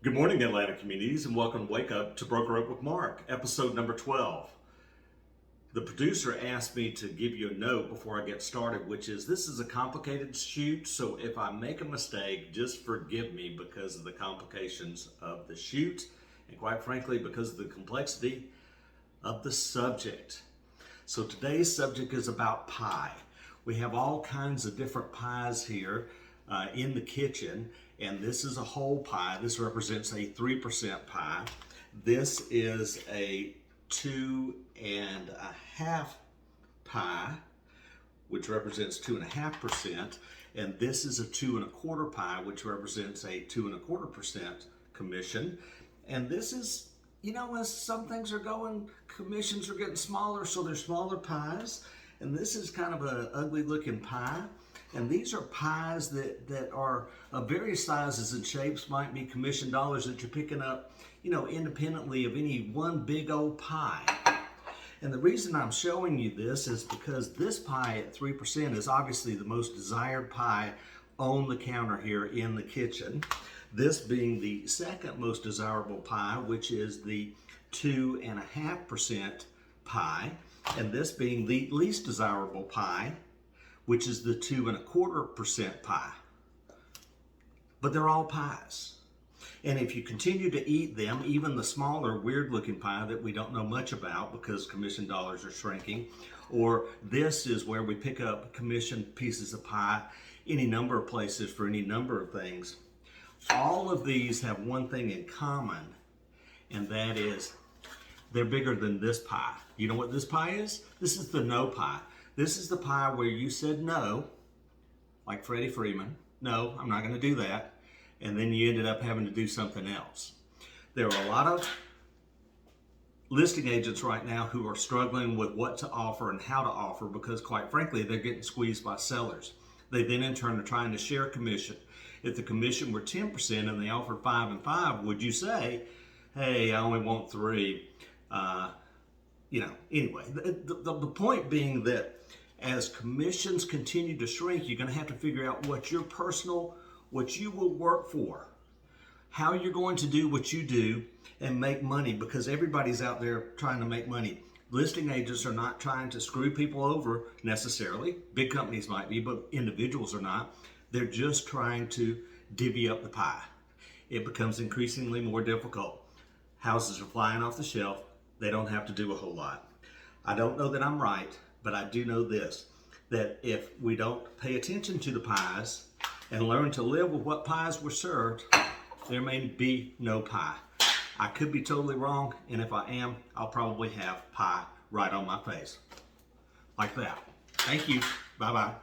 Good morning, Atlanta communities, and welcome to Wake Up to Broker Up with Mark, episode number 12. The producer asked me to give you a note before I get started, which is this is a complicated shoot, so if I make a mistake, just forgive me because of the complications of the shoot, and quite frankly, because of the complexity of the subject. So today's subject is about pie. We have all kinds of different pies here in the kitchen, and this is a whole pie. This represents a 3% pie. This is a 2.5 pie, which represents 2.5%, and this is a 2.25 pie, which represents a 2.25% commission. And this is, as some things are going, commissions are getting smaller, so they're smaller pies. And this is kind of an ugly looking pie. And these are pies that are of various sizes and shapes, might be commission dollars that you're picking up, independently of any one big old pie. And the reason I'm showing you this is because this pie at 3% is obviously the most desired pie on the counter here in the kitchen. This being the second most desirable pie, which is the 2.5% pie, and this being the least desirable pie, which is the 2.25% pie. But they're all pies. And if you continue to eat them, even the smaller, weird-looking pie that we don't know much about because commission dollars are shrinking, or this is where we pick up commission pieces of pie any number of places for any number of things. All of these have one thing in common, and that is they're bigger than this pie. You know what this pie is? This is the no pie. This is the pie where you said no, like Freddie Freeman. No, I'm not going to do that. And then you ended up having to do something else. There are a lot of listing agents right now who are struggling with what to offer and how to offer because, quite frankly, they're getting squeezed by sellers. They then, in turn, are trying to share commission. If the commission were 10% and they offered 5 and 5, would you say, hey, I only want 3? Anyway, the point being that as commissions continue to shrink, you're going to have to figure out what you will work for, how you're going to do what you do and make money, because everybody's out there trying to make money. Listing agents are not trying to screw people over necessarily. Big companies might be, but individuals are not. They're just trying to divvy up the pie. It becomes increasingly more difficult. Houses are flying off the shelf. They don't have to do a whole lot. I don't know that I'm right, but I do know this, that if we don't pay attention to the pies and learn to live with what pies were served, there may be no pie. I could be totally wrong, and if I am, I'll probably have pie right on my face. Like that. Thank you. Bye-bye.